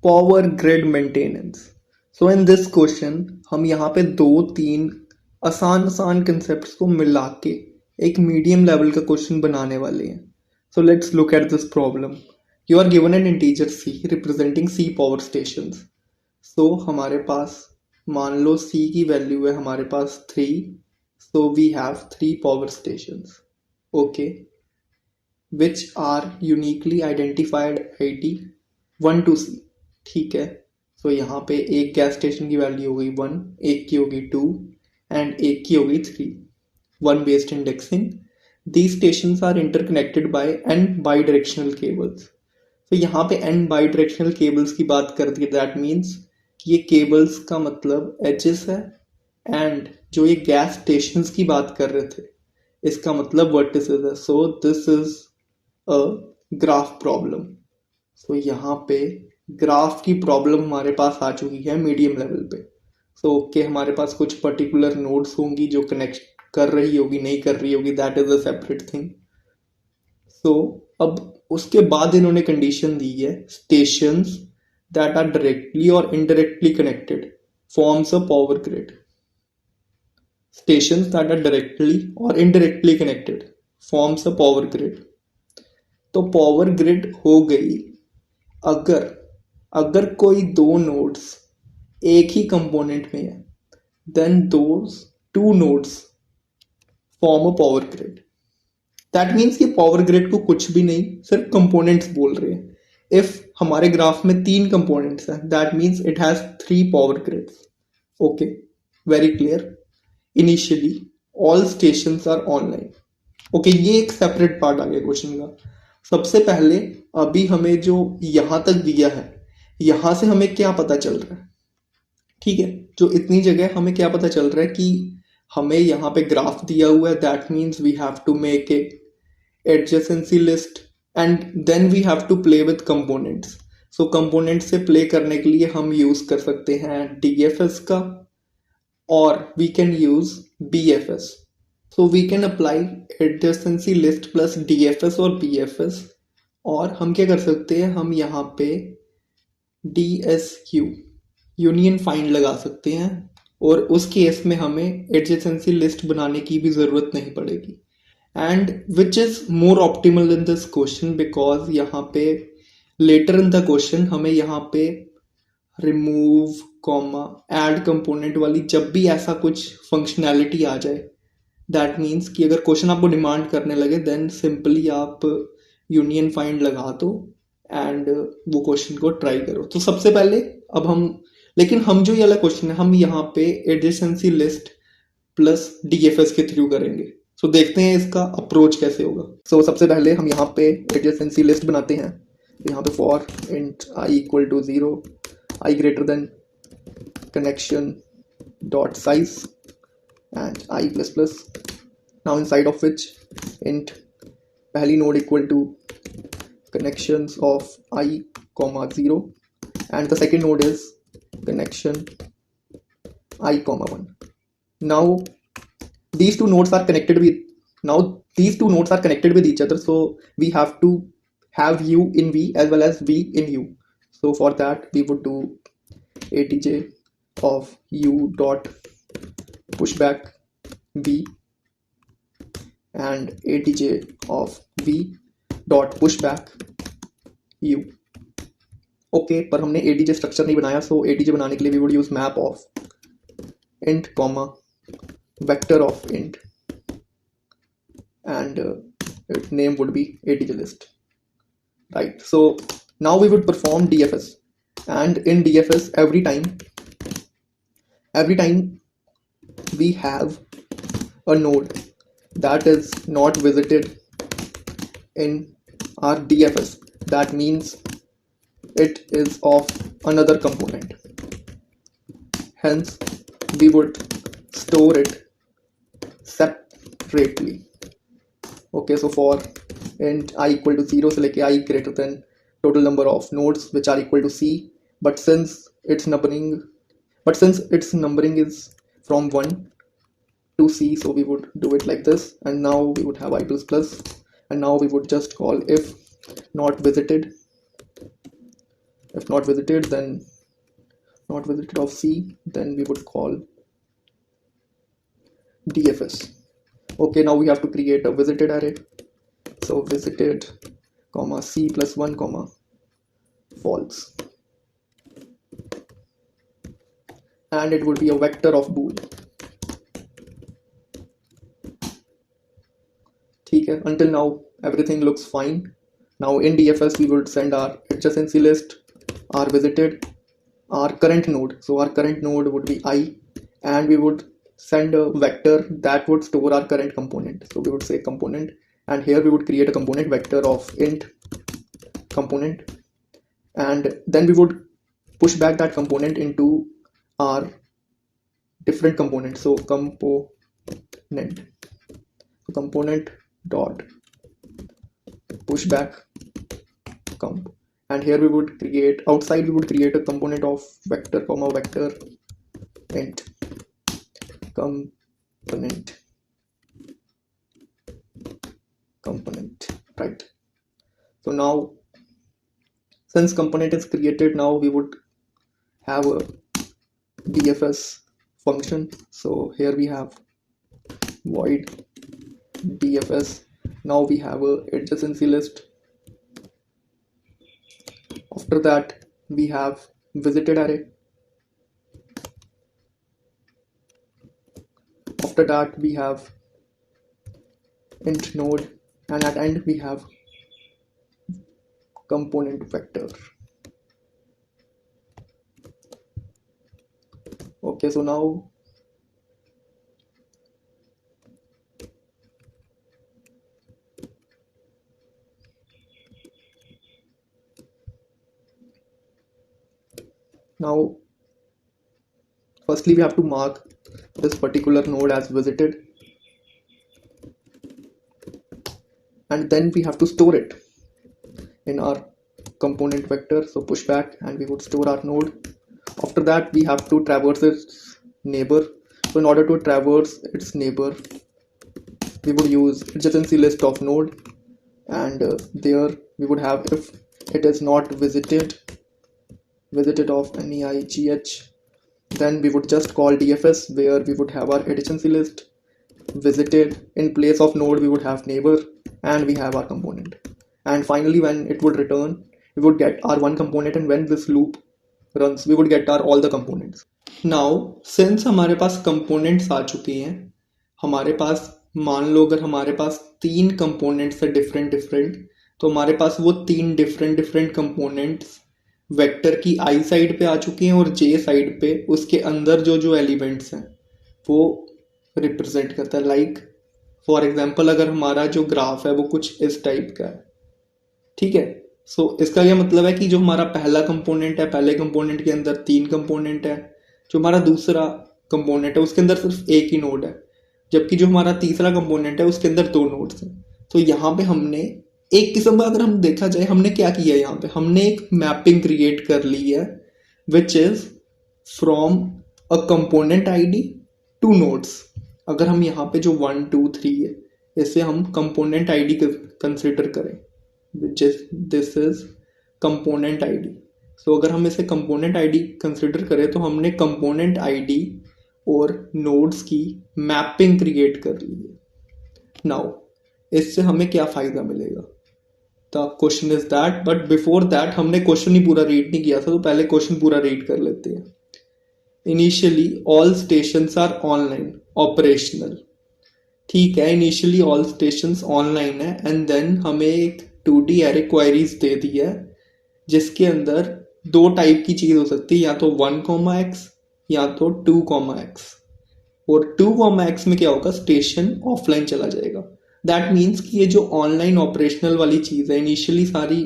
Power grid maintenance. So in this question हम यहाँ पे दो तीन आसान आसान कंसेप्ट को मिला के एक मीडियम लेवल का क्वेश्चन बनाने वाले हैं। So let's look at this problem. You are given an integer C representing C power station. So हमारे पास मान लो सी की वैल्यू है हमारे पास 3। So we have 3 power station, okay, which are uniquely identified ID 1 to C। ठीक है। सो यहाँ पे एक गैस स्टेशन की वैल्यू हो गई 1, एक की होगी 2 एंड एक की होगी 3। 1 based indexing. These stations are interconnected by n bidirectional cables। तो यहाँ पे n bidirectional cables की बात कर दी, दैट मीन्स ये केबल्स का मतलब एजेस है, एंड जो ये गैस स्टेशंस की बात कर रहे थे इसका मतलब वर्टिसेस है। So this is a graph problem. So यहाँ पे ग्राफ की प्रॉब्लम हमारे पास आ चुकी है मीडियम लेवल पे। सो ओके, हमारे पास कुछ पर्टिकुलर नोड्स होंगी जो कनेक्ट कर रही होगी, नहीं कर रही होगी, that is a separate thing. So अब उसके बाद इन्होंने कंडीशन दी है स्टेशंस दैट आर डायरेक्टली और indirectly connected forms a power grid. Stations that are directly और indirectly connected forms a power grid. तो पावर ग्रिड हो गई अगर अगर कोई दो नोड्स एक ही कंपोनेंट में है, then those two nodes form a power grid. That means कि पावर ग्रिड को कुछ भी नहीं, सिर्फ कंपोनेंट्स बोल रहे हैं। इफ हमारे ग्राफ में 3 कंपोनेंट्स हैं, that means it has 3 power grids. Okay, very clear. Initially all stations are online. Okay, ये एक सेपरेट पार्ट आ गया क्वेश्चन का। सबसे पहले अभी हमें जो यहां तक दिया है, यहां से हमें क्या पता चल रहा है? ठीक है, जो इतनी जगह हमें क्या पता चल रहा है कि हमें यहाँ पे ग्राफ दिया हुआ है, that means we have to make a adjacency list and then we have to play with components। so components से play करने के लिए हम use कर सकते हैं DFS का, और we can use BFS। so we can apply adjacency list plus DFS और BFS, और हम क्या कर सकते हैं, हम यहाँ पे DSQ यूनियन फाइंड लगा सकते हैं, और उस केस में हमें एडजेसेंसी लिस्ट बनाने की भी ज़रूरत नहीं पड़ेगी। And which is more optimal in this question, because यहाँ पे लेटर इन द क्वेश्चन हमें यहाँ पे रिमूव कॉमा ऐड कंपोनेंट वाली जब भी ऐसा कुछ फंक्शनैलिटी आ जाए, दैट मीन्स कि अगर क्वेश्चन आपको डिमांड करने लगे, देन सिंपली आप यूनियन फाइंड लगा दो एंड वो क्वेश्चन को ट्राई करो। तो सबसे पहले अब हम जो ये वाला क्वेश्चन है हम यहाँ पे एडजेसेंसी लिस्ट प्लस DFS के थ्रू करेंगे। सो देखते हैं इसका अप्रोच कैसे होगा। सो सबसे पहले हम यहाँ पे एडजेसेंसी लिस्ट बनाते हैं। यहाँ पे for int i equal to 0, i greater than connection dot size and i plus plus. Now inside of which int पहली node equal to connections of I comma 0 and the second node is connection I comma 1. Now these two nodes are connected with each other, so we have to have u in v as well as v in u. So for that we would do atj of u dot pushback v and atj of v dot push back you. Okay, पर हमने ADJ structure नहीं बनाया, सो ADJ बनाने के लिए we would use map of int comma vector of int and its name would be adj list, right? So now we would perform DFS, and in DFS every time we have a node that is not visited in our DFS, that means it is of another component, hence we would store it separately। okay, so for int I equal to 0 से लेके I greater than total number of nodes which are equal to C, but since its numbering is from 1 to C, so we would do it like this, and now we would have I plus plus, and now we would just call if not visited If not visited, then not visited of C, then we would call DFS. Okay, now we have to create a visited array. So visited comma C plus 1 comma false, and it would be a vector of bool. ठीक है, until now everything looks fine. Now in DFS we would send our adjacency list, our visited, our current node. So our current node would be I, and we would send a vector that would store our current component. So we would say component, and here we would create a component vector of int component, and then we would push back that component into our different component. So component dot push back comp, and here we would create outside, we would create a component of vector comma vector int component, right? So now since component is created, now we would have a DFS function. So here we have void DFS. Now we have a adjacency list. After that we have visited array. After that we have int node, and at end we have component vector. Okay, so now firstly we have to mark this particular node as visited, and then we have to store it in our component vector. So push back, and we would store our node. After that we have to traverse its neighbor. So in order to traverse its neighbor, we would use adjacency list of node, and there we would have if it is not visited of neigh, then we would just call DFS, where we would have our adjacency list visited. In place of node we would have neighbor, and we have our component. And finally when it would return, we would get our one component, and when this loop runs we would get our all the components. Now since हमारे पास components आ चुके हैं, हमारे पास मान लो अगर हमारे पास 3 components है different, तो हमारे पास वो 3 different components वेक्टर की आई साइड पे आ चुके हैं, और जे साइड पे उसके अंदर जो एलिमेंट्स हैं वो रिप्रेजेंट करता है. लाइक फॉर एग्जांपल अगर हमारा जो ग्राफ है वो कुछ इस टाइप का है, ठीक है. सो इसका यह मतलब है कि जो हमारा पहला कंपोनेंट है, पहले कंपोनेंट के अंदर 3 कंपोनेंट है, जो हमारा दूसरा कंपोनेंट है उसके अंदर सिर्फ एक ही नोड है, जबकि जो हमारा तीसरा कंपोनेंट है उसके अंदर 2 नोड्स हैं. तो यहाँ पे हमने एक किस्म का, अगर हम देखा जाए, हमने क्या किया है, यहाँ पे हमने एक मैपिंग क्रिएट कर ली है which is from a component ID two nodes. अगर हम यहाँ पे जो 1 2 3 है इसे हम कंपोनेंट आईडी कंसिडर करें, which is this is component ID. So अगर हम इसे कंपोनेंट आईडी कंसिडर करें तो हमने कंपोनेंट आईडी और नोड्स की मैपिंग क्रिएट कर ली है. नाउ इससे हमें क्या फ़ायदा मिलेगा, the question is that. But before that हमने क्वेश्चन ही पूरा रीड नहीं किया था, तो पहले क्वेश्चन पूरा रीड कर लेते हैं. Initially all stations are online operational. ठीक है, इनिशियली ऑल स्टेशंस ऑनलाइन है, एंड देन हमें एक 2D एरे क्वेरीज दे दी है जिसके अंदर 2 टाइप की चीज़ हो सकती है, या तो 1, या तो 2, और 2, में क्या होगा, स्टेशन ऑफलाइन चला जाएगा. दैट मीन्स कि ये जो ऑनलाइन ऑपरेशनल वाली चीज़ है इनिशियली सारी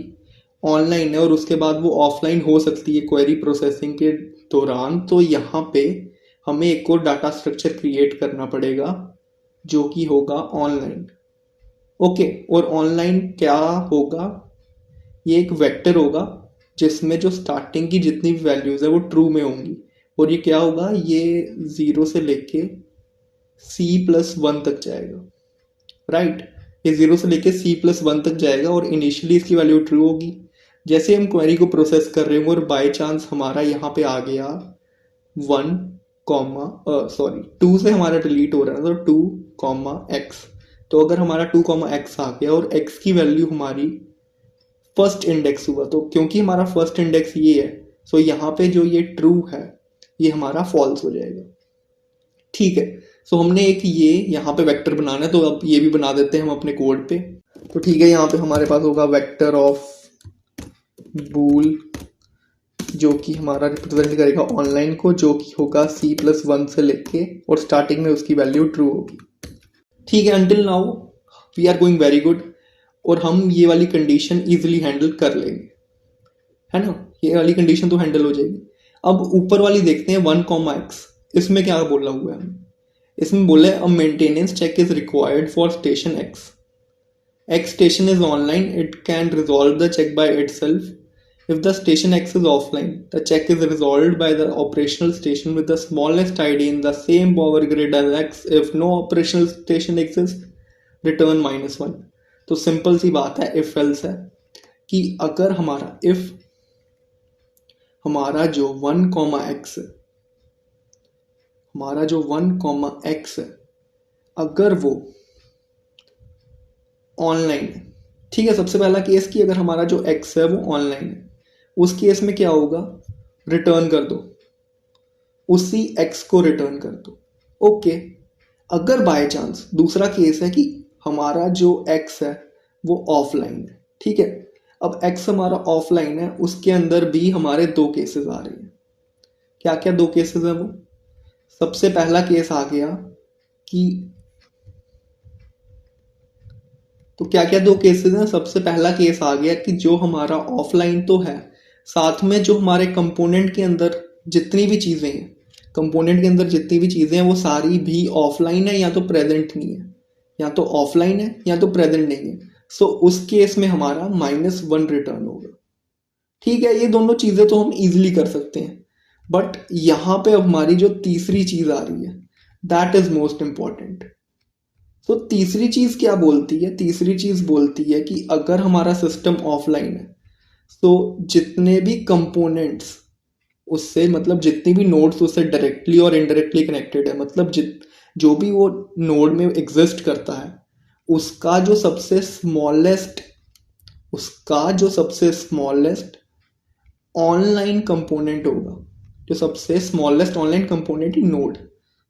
ऑनलाइन है, और उसके बाद वो ऑफलाइन हो सकती है क्वेरी प्रोसेसिंग के दौरान. तो यहाँ पे हमें एक और डाटा स्ट्रक्चर क्रिएट करना पड़ेगा जो कि होगा ऑनलाइन. ओके, और ऑनलाइन क्या होगा, ये एक वेक्टर होगा जिसमें जो स्टार्टिंग की जितनी भी वैल्यूज़ है वो ट्रू में होंगी, और ये क्या होगा, ये 0 से लेके C+1 तक जाएगा. राइट, ये 0 से लेके C+1 तक जाएगा, और इनिशियली इसकी वैल्यू ट्रू होगी. जैसे हम क्वेरी को प्रोसेस कर रहे हैं और बाय चांस हमारा यहाँ पे आ गया 2 से हमारा डिलीट हो रहा है तो 2, x। तो अगर हमारा 2, x आ गया और x की वैल्यू हमारी फर्स्ट इंडेक्स हुआ, तो क्योंकि हमारा फर्स्ट इंडेक्स ये है, सो यहाँ पे जो ये ट्रू है ये हमारा फॉल्स हो जाएगा। ठीक है, सो हमने एक ये यहाँ पे वेक्टर बनाना है, तो अब ये भी बना देते हैं हम अपने कोड पे। तो ठीक है, यहाँ पे हमारे पास होगा वेक्टर ऑफ बूल जो कि हमारा रिप्रेजेंट करेगा ऑनलाइन को, जो कि होगा C+1 से लेके और स्टार्टिंग में उसकी वैल्यू ट्रू होगी। ठीक है, until now we are going very good और हम ये वाली कंडीशन इजीली हैंडल कर लेंगे, है ना। ये वाली कंडीशन तो हैंडल हो जाएगी। अब ऊपर वाली देखते हैं 1, x। इसमें क्या बोला हुआ है हमें, इसमें बोला है a maintenance check is required for station x station is online, it can resolve the check by itself. If the station X is offline, the check is resolved by the operational station with the smallest ID in the same power grid as X. If no operational station exists, return -1. तो simple सी बात है, if else है कि अगर हमारा if हमारा जो 1, x हमारा जो 1, x है, अगर वो ऑनलाइन है, ठीक है। सबसे पहला केस कि अगर हमारा जो x है वो ऑनलाइन है, उस केस में क्या होगा, रिटर्न कर दो, उसी x को रिटर्न कर दो। ओके, अगर बाय चांस दूसरा केस है कि हमारा जो x है वो ऑफलाइन है, ठीक है। अब x हमारा ऑफलाइन है, उसके अंदर भी हमारे दो केसेस आ रहे हैं। क्या क्या दो केसेस हैं वो, सबसे पहला केस आ गया कि तो क्या क्या दो केसेस हैं, सबसे पहला केस आ गया कि जो हमारा ऑफलाइन तो है, साथ में जो हमारे कंपोनेंट के अंदर जितनी भी चीज़ें हैं, कंपोनेंट के अंदर जितनी भी चीज़ें हैं वो सारी भी ऑफलाइन है या तो प्रेजेंट नहीं है, या तो ऑफलाइन है या तो प्रेजेंट नहीं है। सो उस केस में हमारा -1 रिटर्न होगा। ठीक है, ये दोनों चीज़ें तो हम इजीली कर सकते हैं, बट यहाँ पे अब हमारी जो तीसरी चीज़ आ रही है दैट इज मोस्ट इम्पॉर्टेंट। तो तीसरी चीज़ क्या बोलती है, तीसरी चीज़ बोलती है कि अगर हमारा सिस्टम ऑफलाइन है तो जितने भी कंपोनेंट्स उससे, मतलब जितनी भी नोड्स उससे डायरेक्टली और इनडायरेक्टली कनेक्टेड है, मतलब जो भी वो नोड में एग्जिस्ट करता है, उसका जो सबसे स्मॉलेस्ट ऑनलाइन कंपोनेंट होगा, जो सबसे स्मॉलेस्ट ऑनलाइन कंपोनेंट ही नोड,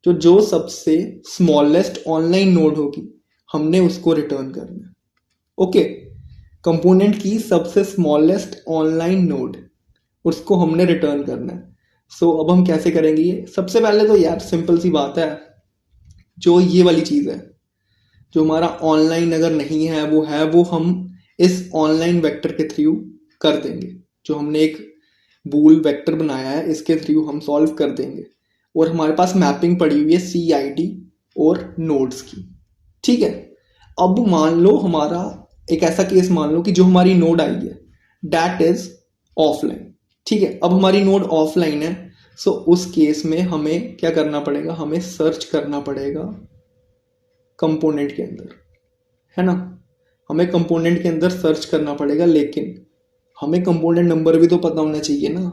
जो सबसे स्मॉलेस्ट ऑनलाइन नोड होगी, हमने उसको रिटर्न करना है। ओके, कंपोनेंट की सबसे स्मॉलेस्ट ऑनलाइन नोड, उसको हमने रिटर्न करना है। सो अब हम कैसे करेंगे ये, सबसे पहले तो यार सिंपल सी बात है, जो ये वाली चीज़ है, जो हमारा ऑनलाइन अगर नहीं है वो हम इस ऑनलाइन वेक्टर के थ्रू कर देंगे। जो हमने एक बूल वेक्टर बनाया है इसके थ्रू हम सॉल्व कर देंगे, और हमारे पास मैपिंग पड़ी हुई है CID और नोड्स की। ठीक है, अब मान लो हमारा एक ऐसा केस मान लो कि जो हमारी नोड आई है दैट इज ऑफलाइन। ठीक है, अब हमारी नोड ऑफलाइन है, सो उस केस में हमें क्या करना पड़ेगा, हमें सर्च करना पड़ेगा कंपोनेंट के अंदर, है ना। हमें कंपोनेंट के अंदर सर्च करना पड़ेगा, लेकिन हमें कंपोनेंट नंबर भी तो पता होना चाहिए ना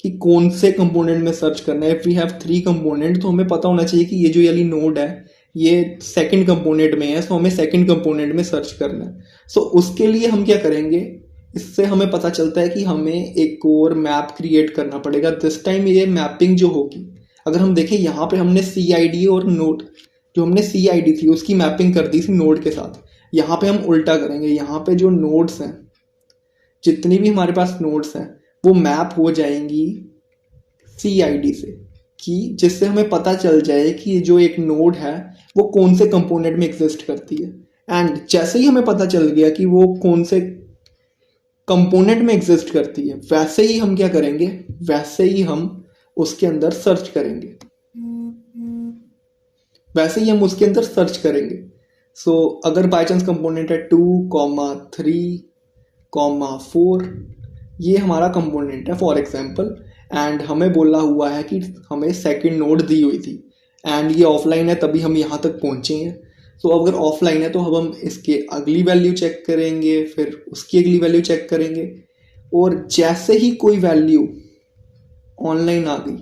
कि कौन से कंपोनेंट में सर्च करना है। इफ वी हैव 3 कंपोनेंट तो हमें पता होना चाहिए कि ये जो वाली नोड है ये सेकंड कंपोनेंट में है, सो हमें सेकंड कंपोनेंट में सर्च करना है। सो उसके लिए हम क्या करेंगे, इससे हमें पता चलता है कि हमें एक और मैप क्रिएट करना पड़ेगा। दिस टाइम ये मैपिंग जो होगी, अगर हम देखें यहाँ पे हमने CID और नोड, जो हमने CID थी उसकी मैपिंग कर दी थी नोड के साथ, यहाँ पे हम उल्टा करेंगे। यहाँ पे जो नोड्स हैं, जितनी भी हमारे पास नोड्स हैं वो मैप हो जाएंगी CID से, कि जिससे हमें पता चल जाए कि ये जो एक नोड है वो कौन से कंपोनेंट में एग्जिस्ट करती है। एंड जैसे ही हमें पता चल गया कि वो कौन से कंपोनेंट में एग्जिस्ट करती है, वैसे ही हम क्या करेंगे, वैसे ही हम उसके अंदर सर्च करेंगे, वैसे ही हम उसके अंदर सर्च करेंगे। सो अगर बाय चांस कंपोनेंट है 2, 3, 4, ये हमारा कंपोनेंट है फॉर एग्जांपल, एंड हमें बोला हुआ है कि हमें सेकंड नोड दी हुई थी एंड ये ऑफलाइन है तभी हम यहाँ तक पहुँचे हैं। तो अगर ऑफलाइन है तो अब हम इसके अगली वैल्यू चेक करेंगे, फिर उसकी अगली वैल्यू चेक करेंगे, और जैसे ही कोई वैल्यू ऑनलाइन आ गई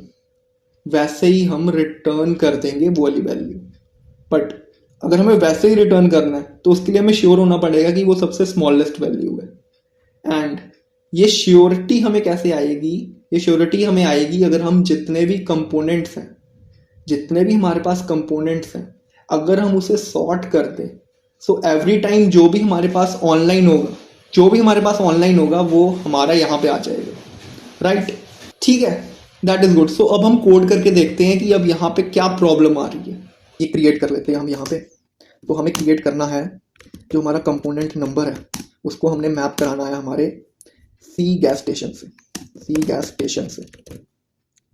वैसे ही हम रिटर्न कर देंगे वो वाली वैल्यू। बट अगर हमें वैसे ही रिटर्न करना है तो उसके लिए हमें श्योर होना पड़ेगा कि वो सबसे स्मॉलेस्ट वैल्यू है। एंड ये श्योरिटी हमें कैसे आएगी? ये श्योरिटी हमें आएगी अगर हम जितने भी कंपोनेंट्स हैं, जितने भी हमारे पास कंपोनेंट्स हैं, अगर हम उसे सॉर्ट कर दें, सो एवरी टाइम जो भी हमारे पास ऑनलाइन होगा, जो भी हमारे पास ऑनलाइन होगा वो हमारा यहाँ पे आ जाएगा, राइट? ठीक है, दैट इज गुड। सो अब हम कोड करके देखते हैं कि अब यहाँ पे क्या प्रॉब्लम आ रही है। ये क्रिएट कर लेते हैं हम यहाँ पे। तो हमें क्रिएट करना है जो हमारा कंपोनेंट नंबर है उसको हमने मैप कराना है हमारे सी गैस स्टेशन से, सी गैस स्टेशन से,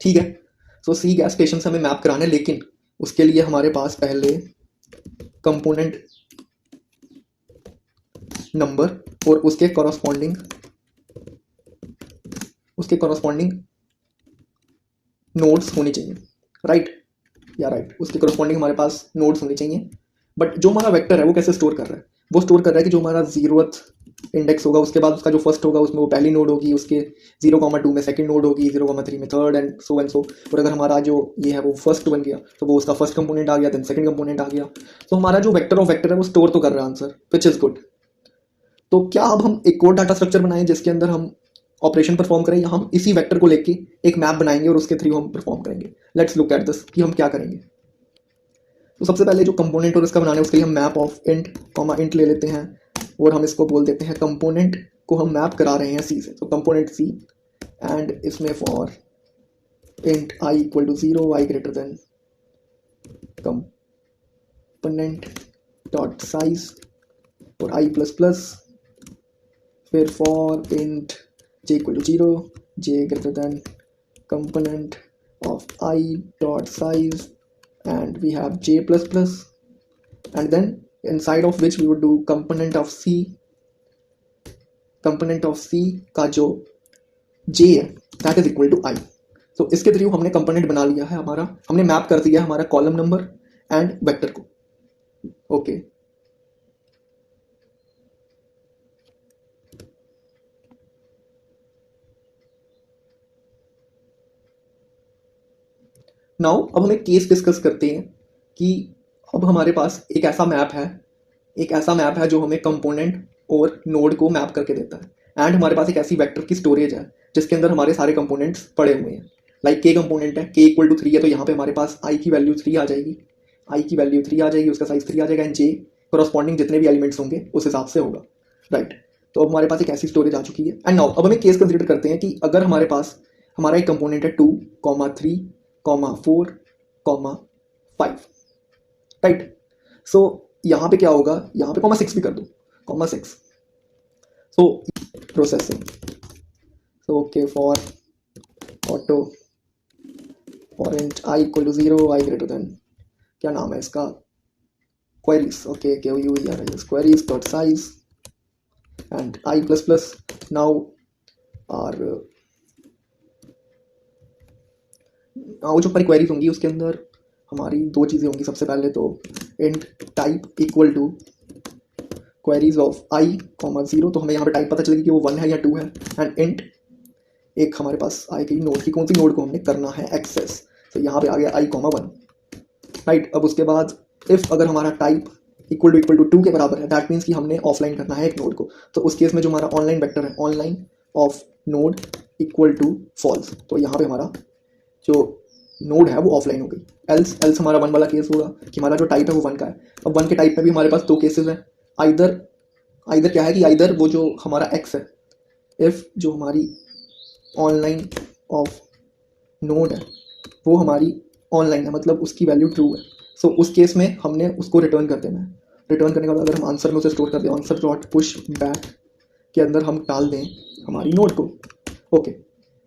ठीक है। सो सी गैस स्टेशन से हमें मैप कराना है, लेकिन उसके लिए हमारे पास पहले कंपोनेंट नंबर और उसके कॉरस्पॉन्डिंग नोड्स होनी चाहिए, राइट? या राइट, उसके कॉरस्पॉन्डिंग हमारे पास नोड्स होनी चाहिए। बट जो हमारा वेक्टर है वो कैसे स्टोर कर रहा है? वो स्टोर कर रहा है कि जो हमारा 0th इंडेक्स होगा उसके बाद उसका जो फर्स्ट होगा उसमें वो पहली नोड होगी, उसके 0,2 में सेकंड नोड होगी, 0,3 में थर्ड, एंड सो। और अगर हमारा जो ये है वो फर्स्ट बन गया तो वो उसका फर्स्ट कंपोनेंट आ गया, देन सेकंड कंपोनेंट आ गया। तो हमारा जो वेक्टर ऑफ वेक्टर है वो स्टोर तो कर रहा है आंसर, विच इज गुड। तो क्या अब हम एक और डाटा स्ट्रक्चर बनाएं जिसके अंदर हम ऑपरेशन परफॉर्म करें, या हम इसी वेक्टर को लेके एक मैप बनाएंगे और उसके थ्रू हम परफॉर्म करेंगे? लेट्स लुक एट दिस कि हम क्या करेंगे। तो सबसे पहले जो कंपोनेंट और इसका बनाना है उसके लिए हम मैप ऑफ इंट ले लेते हैं और हम इसको बोल देते हैं कंपोनेंट को हम मैप करा रहे हैं सी से, तो कंपोनेंट सी, एंड इसमें for int I equal to 0, I greater than component dot size और आई प्लस प्लस, फिर for int j equal to 0, j greater than component of I dot size, and we have j plus plus, and then inside of which we would do component of c का जो j है that is equal to I। तो इसके through हमने component बना लिया है हमारा, हमने मैप कर दिया हमारा कॉलम नंबर एंड वेक्टर को, ओके। नाउ अब हम एक केस डिस्कस करते हैं कि अब हमारे पास एक ऐसा मैप है जो हमें कंपोनेंट और नोड को मैप करके देता है, एंड हमारे पास एक ऐसी वेक्टर की स्टोरेज है जिसके अंदर हमारे सारे कंपोनेंट्स पड़े हुए हैं। लाइक के कंपोनेंट है, के इक्वल टू 3 है, तो यहाँ पे हमारे पास आई की वैल्यू 3 आ जाएगी, उसका साइज 3 आ जाएगा, एंड जे कॉरस्पॉन्डिंग जितने भी एलिमेंट्स होंगे उस हिसाब से होगा, राइट? तो अब हमारे पास एक ऐसी स्टोरेज आ चुकी है। एंड नाउ अब हम एक केस कंसिडर करते हैं कि अगर हमारे पास हमारा एक कंपोनेंट है 2, 3, 4, 5, राइट? सो यहाँ पे क्या होगा, यहाँ पे 6 भी कर दो, 6। So processing, so okay, for auto for int I equal to 0, I greater than, क्या नाम है इसका, queries, okay, queries dot size and I plus plus. Now are जो हमारी क्वेरीज होंगी उसके अंदर हमारी दो चीज़ें होंगी। सबसे पहले तो int type equal to queries of I, 0, तो हमें यहाँ पे टाइप पता चलेगी कि वो 1 है या 2 है, एंड इंट एक हमारे पास आएगी नोड की, कौन सी नोड को हमने करना है एक्सेस, तो यहाँ पे आ गया आई, 1, राइट? अब उसके बाद इफ अगर हमारा टाइप इक्वल टू 2 के बराबर है, दैट मीन्स कि हमने ऑफलाइन करना है एक नोड को, तो उस केस में जो हमारा ऑनलाइन वेक्टर है, online of node equal to false, तो यहाँ पे हमारा जो नोड है वो ऑफलाइन हो गई। एल्स हमारा 1 वाला केस होगा कि हमारा जो टाइप है वो 1 का है। अब 1 के टाइप में भी हमारे पास 2 केसेस हैं, आइदर क्या है कि आइदर वो जो हमारा एक्स है, इफ जो हमारी ऑनलाइन ऑफ नोड है वो हमारी ऑनलाइन है, मतलब उसकी वैल्यू ट्रू है, सो उस केस में हमने उसको रिटर्न कर देना है। रिटर्न करने के बाद अगर हम आंसर में उसे स्टोर कर दें, आंसर डॉट पुश बैक के अंदर हम डाल दें हमारी नोड को, ओके।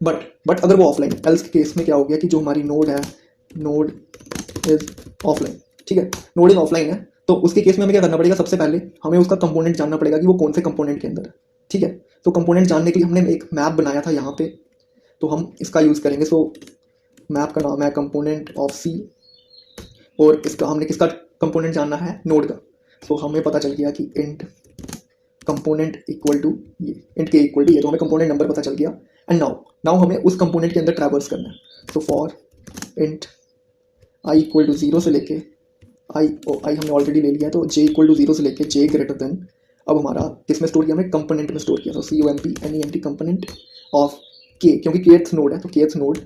बट अगर वो ऑफलाइन, एल्स के केस में क्या हो गया कि जो हमारी नोड है, नोड इज ऑफलाइन, ठीक है, नोड इज ऑफलाइन है, तो उसके केस में हमें क्या करना पड़ेगा, सबसे पहले हमें उसका कंपोनेंट जानना पड़ेगा कि वो कौन से कंपोनेंट के अंदर है, ठीक है। तो कंपोनेंट जानने के लिए हमने एक मैप बनाया था यहाँ पे, तो हम इसका यूज़ करेंगे। सो मैप का नाम है कंपोनेंट ऑफ सी, और इसका हमने किसका कंपोनेंट जानना है, नोड का। तो हमें पता चल गया कि इंट कंपोनेंट इक्वल टू ये, इंट के इक्वल टू ये, तो हमें कंपोनेंट नंबर पता चल गया। एंड नाउ हमें उस कंपोनेंट के अंदर ट्रैवर्स करना है। So for int I equal to 0 से लेके आई हमने ऑलरेडी ले लिया है, तो जे इक्वल टू 0 से लेके जे ग्रेटर देन, अब हमारा किस में स्टोर किया, हमने कंपोनेंट में स्टोर किया। तो COMPNENT कंपोनेंट ऑफ के, क्योंकि kth नोड है तो kth नोड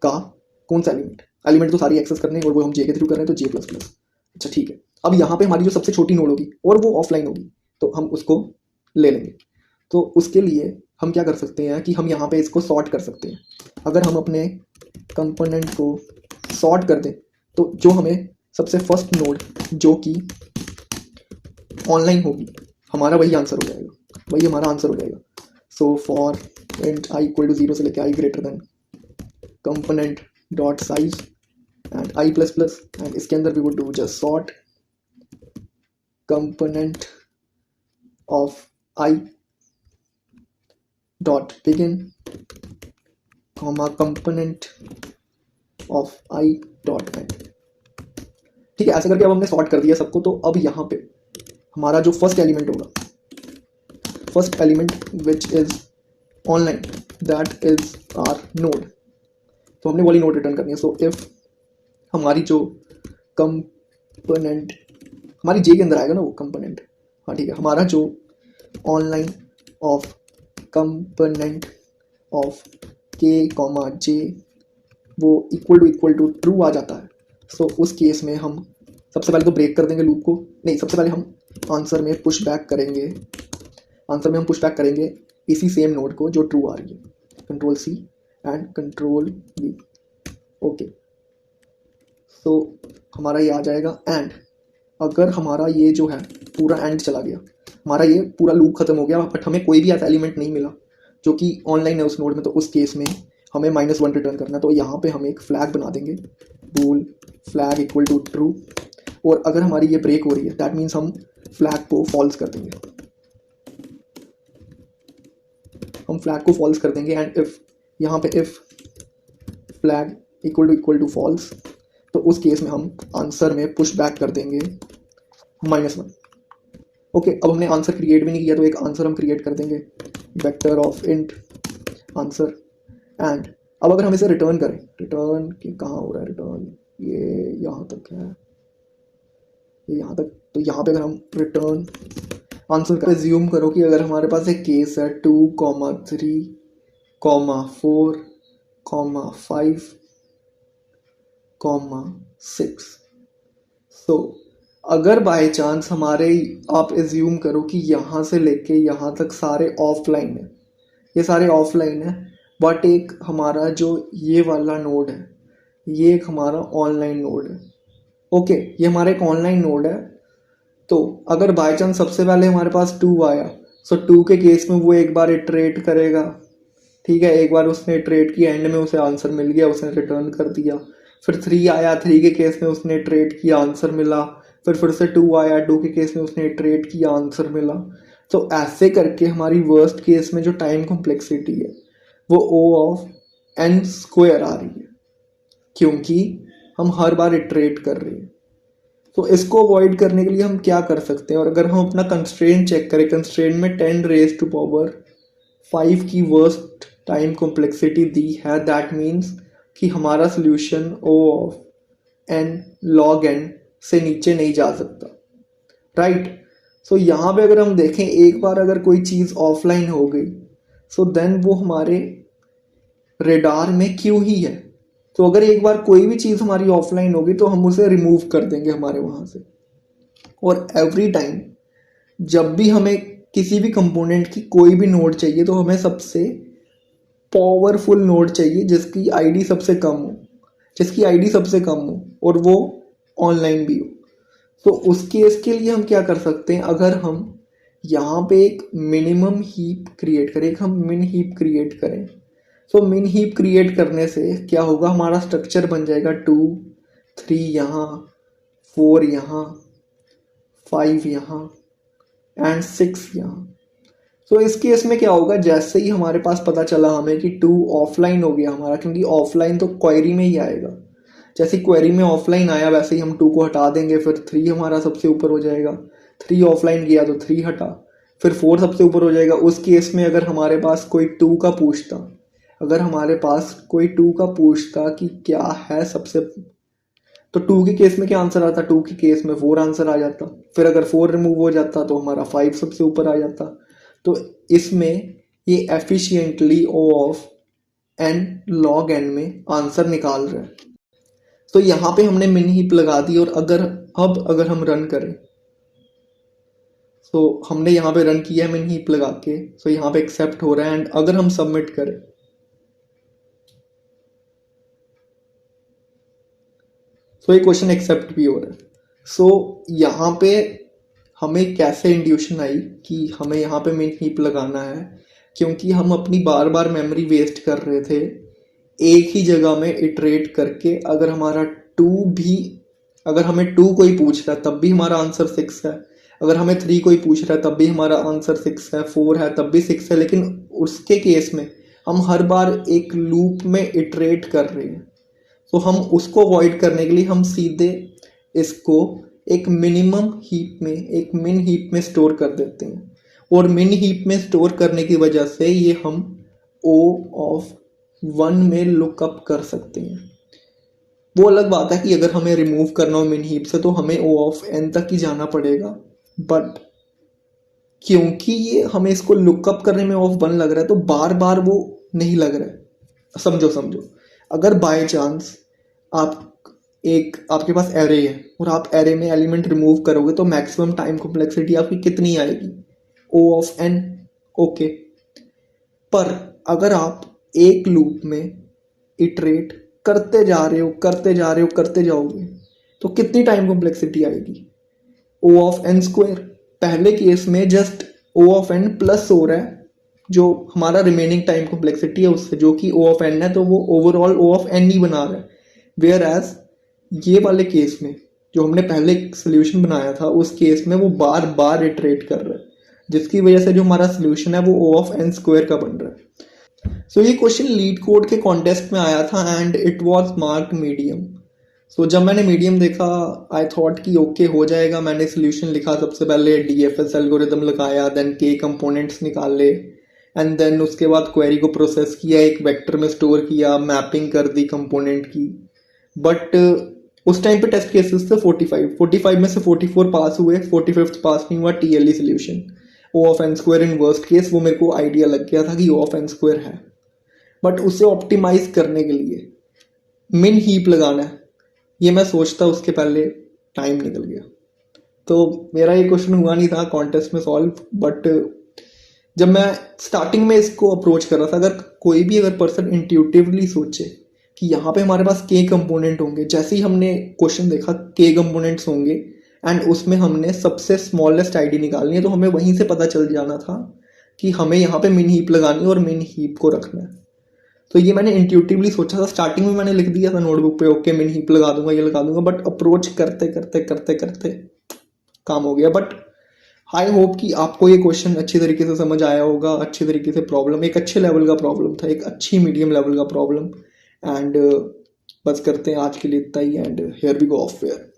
का कौन सा एलिमेंट तो सारी एक्सेस करने हैं और वो हम जे के थ्रू कर रहे हैं, तो जे प्लस प्लस। अच्छा ठीक है, अब यहाँ पे हमारी जो सबसे छोटी नोड होगी और वो ऑफलाइन होगी, तो हम उसको ले लेंगे। तो उसके लिए हम क्या कर सकते हैं कि हम यहाँ पे इसको सॉर्ट कर सकते हैं। अगर हम अपने कंपोनेंट को सॉर्ट कर दें तो जो हमें सबसे फर्स्ट नोड जो कि ऑनलाइन होगी, हमारा वही आंसर हो जाएगा, वही हमारा आंसर हो जाएगा। So for int I equal to 0 से लेके I greater than component dot size and I plus plus, and इसके अंदर we would do just sort component of I dot begin comma component of I dot end. ठीक है, ऐसे करके अब हमने सॉर्ट कर दिया सबको। तो अब यहाँ पे हमारा जो फर्स्ट एलिमेंट होगा, first element which is online, that is our node, तो हमने वाली नोड रिटर्न करनी है। सो इफ हमारी जो कंपोनेंट हमारी जे के अंदर आएगा ना वो कंपोनेंट, हाँ ठीक है, हमारा जो ऑनलाइन ऑफ कंपोनेंट ऑफ के कॉमा जे वो इक्वल टू ट्रू आ जाता है। सो उस केस में हम सबसे पहले तो ब्रेक कर देंगे लूप को, नहीं सबसे पहले हम आंसर में पुश बैक करेंगे इसी सेम नोड को जो ट्रू आ रही है, control C and control V। Okay, so हमारा ये आ जाएगा। एंड अगर हमारा ये जो है पूरा एंड चला गया, हमारा ये पूरा लूप खत्म हो गया, बट हमें कोई भी ऐसा एलिमेंट नहीं मिला जो कि ऑनलाइन है उस नोड में, तो उस केस में हमें -1 रिटर्न करना है। तो यहाँ पे हम एक फ्लैग बना देंगे, bool flag equal to true, और अगर हमारी ये ब्रेक हो रही है दैट मीन्स हम फ्लैग को फॉल्स कर देंगे, एंड इफ यहाँ पे if flag equal to false, तो उस केस में हम आंसर में पुश बैक कर देंगे -1। ओके, अब हमने आंसर क्रिएट भी नहीं किया, तो एक आंसर हम क्रिएट कर देंगे vector of int answer. And अब अगर हम इसे रिटर्न करें, रिटर्न कि कहाँ हो रहा है रिटर्न, ये यहाँ तक है, ये यहाँ तक, तो यहाँ पे अगर हम रिटर्न आंसर का ज्यूम करो कि अगर हमारे पास एक केस है 2, 3, 4, 5, 6। सो अगर बाय चांस हमारे, आप एज्यूम करो कि यहाँ से लेके यहाँ तक सारे ऑफलाइन है, ये सारे ऑफलाइन है, बट एक हमारा जो ये वाला नोड है ये एक हमारा ऑनलाइन नोड है। ओके, ये हमारा एक ऑनलाइन नोड है। तो अगर बाय चांस सबसे पहले हमारे पास 2 आया, सो 2 के केस में वो एक बार इटरेट करेगा, ठीक है, एक बार उसने इटरेट किया, एंड में उसे आंसर मिल गया, उसने रिटर्न कर दिया। फिर 3 आया, 3 के केस में उसने इटरेट किया, आंसर मिला। फिर से 2 आया, 2 के केस में उसने इटरेट किया, आंसर मिला। तो ऐसे करके हमारी वर्स्ट केस में जो टाइम कॉम्प्लेक्सिटी है वो O(n)² आ रही है, क्योंकि हम हर बार इटरेट कर रहे हैं। तो इसको अवॉइड करने के लिए हम क्या कर सकते हैं, और अगर हम अपना कंस्ट्रेंट चेक करें, कंस्ट्रेंट में 10⁵ की वर्स्ट टाइम कॉम्प्लेक्सिटी दी है, दैट मीन्स कि हमारा सोल्यूशन O(n) log n से नीचे नहीं जा सकता, राइट। सो यहाँ पे अगर हम देखें, एक बार अगर कोई चीज़ ऑफलाइन हो गई, सो देन वो हमारे रेडार में क्यों ही है। तो अगर एक बार कोई भी चीज़ हमारी ऑफलाइन होगी तो हम उसे रिमूव कर देंगे हमारे वहाँ से। और एवरी टाइम जब भी हमें किसी भी कंपोनेंट की कोई भी नोड चाहिए, तो हमें सबसे पावरफुल नोड चाहिए जिसकी आईडी सबसे कम हो, और वो ऑनलाइन भी हो। तो उस केस के लिए हम क्या कर सकते हैं, अगर हम यहाँ पे एक मिनिमम हीप क्रिएट करें, हम मिन हीप क्रिएट करें। सो मिन हीप क्रिएट करने से क्या होगा, हमारा स्ट्रक्चर बन जाएगा 2, 3 यहाँ, 4 यहाँ, 5 यहाँ एंड 6 यहाँ। तो इस केस में क्या होगा, जैसे ही हमारे पास पता चला हमें कि 2 ऑफलाइन हो गया हमारा, क्योंकि ऑफलाइन तो क्वेरी में ही आएगा, जैसे क्वेरी में ऑफलाइन आया वैसे ही हम 2 को हटा देंगे, फिर 3 हमारा सबसे ऊपर हो जाएगा। 3 ऑफलाइन गया तो 3 हटा, फिर 4 सबसे ऊपर हो जाएगा। उस केस में अगर हमारे पास कोई 2 का पूछता, अगर हमारे पास कोई 2 का पूछता कि क्या है सबसे, तो 2 के केस में क्या आंसर आता, 2 के केस में 4 आंसर आ जाता। फिर अगर 4 रिमूव हो जाता तो हमारा 5 सबसे ऊपर आ जाता। तो इसमें ये efficiently O of N log N में आंसर निकाल रहे हैं। तो यहाँ पे हमने मिन हीप लगा दी, और अगर हम रन करें, तो हमने यहाँ पे रन किया है मिन हीप लगा के, तो यहाँ पे एक्सेप्ट हो रहा है। एंड अगर हम सबमिट करें, तो ये क्वेश्चन एक्सेप्ट भी हो रहा है। सो यहाँ पे हमें कैसे इंट्यूशन आई कि हमें यहाँ पे मिन हीप लगाना है, क्योंकि हम अपनी बार बार मेमोरी वेस्ट कर रहे थे एक ही जगह में इटरेट करके। अगर हमारा 2 भी, अगर हमें 2 कोई पूछ रहा है तब भी हमारा आंसर 6 है, अगर हमें 3 कोई पूछ रहा है तब भी हमारा आंसर 6 है, 4 है तब भी 6 है। लेकिन उसके केस में हम हर बार एक लूप में इटरेट कर रहे हैं, तो हम उसको अवॉइड करने के लिए हम सीधे इसको एक मिनिमम हीप में, एक मिन हीप में स्टोर कर देते हैं। और मिन हीप में स्टोर करने की वजह से ये हम O ऑफ 1 में लुकअप कर सकते हैं। वो अलग बात है कि अगर हमें रिमूव करना हो मिन हीप से तो हमें O ऑफ n तक ही जाना पड़ेगा, बट क्योंकि ये हमें इसको लुकअप करने में O ऑफ 1 लग रहा है तो बार बार वो नहीं लग रहा है। समझो, अगर बाय चांस आपके पास एरे है और आप एरे में एलिमेंट रिमूव करोगे तो मैक्सिमम टाइम कॉम्प्लेक्सिटी आपकी कितनी आएगी, O ऑफ n। ओके, पर अगर आप एक लूप में इटरेट करते जाओगे तो कितनी टाइम कॉम्प्लेक्सिटी आएगी, O ऑफ n स्क्वायर। पहले केस में just O of n plus हो रहा है जो हमारा रिमेनिंग टाइम कॉम्प्लेक्सिटी है उससे, जो कि O ऑफ n है, तो वो ओवरऑल O ऑफ n ही बना रहा है। वेयर एज ये वाले केस में जो हमने पहले सोल्यूशन बनाया था उस केस में वो बार बार इटरेट कर रहा है, जिसकी वजह से जो हमारा सोल्यूशन है वो O ऑफ n स्क्वायर का बन रहा है। सो ये क्वेश्चन लीड कोड के कॉन्टेस्ट में आया था and it was marked medium. So जब मैंने मीडियम देखा आई थॉट कि ओके हो जाएगा। मैंने सोल्यूशन लिखा, सबसे पहले DFS एल्गोरिदम लगाया, देन के कंपोनेंट्स निकाले, एंड देन उसके बाद क्वेरी को प्रोसेस किया, एक वेक्टर में स्टोर किया, मैपिंग कर दी कंपोनेंट की। बट उस टाइम पे टेस्ट केसेस थे 45 में से 44 पास हुए, 45th पास नहीं हुआ TLE solution O of n square in worst case. वो मेरे को आइडिया लग गया था कि O ऑफ n स्क्वायर है, बट उसे ऑप्टिमाइज करने के लिए मिन हीप लगाना है, ये मैं सोचता उसके पहले टाइम निकल गया। तो मेरा ये क्वेश्चन हुआ नहीं था कॉन्टेस्ट में सॉल्व। बट जब मैं स्टार्टिंग में इसको अप्रोच कर रहा था, अगर कोई भी पर्सन इंट्यूटिवली सोचे कि यहाँ पे हमारे पास के कंपोनेंट होंगे, जैसे ही हमने क्वेश्चन देखा के कंपोनेंट्स होंगे एंड उसमें हमने सबसे स्मॉलेस्ट आईडी निकालनी है, तो हमें वहीं से पता चल जाना था कि हमें यहाँ पे मिन हीप लगानी है और मिन हीप को रखना है। तो ये मैंने इंट्यूटिवली सोचा था, स्टार्टिंग में मैंने लिख दिया था नोटबुक पे ओके मिन हीप लगा दूंगा, ये लगा दूंगा, बट अप्रोच करते करते काम हो गया। बट आई होप कि आपको ये क्वेश्चन अच्छी तरीके से समझ आया होगा, अच्छी तरीके से प्रॉब्लम, एक अच्छे लेवल का प्रॉब्लम था, एक अच्छी मीडियम लेवल का प्रॉब्लम। एंड बस करते हैं आज के लिए इतना ही, and here we go off fair.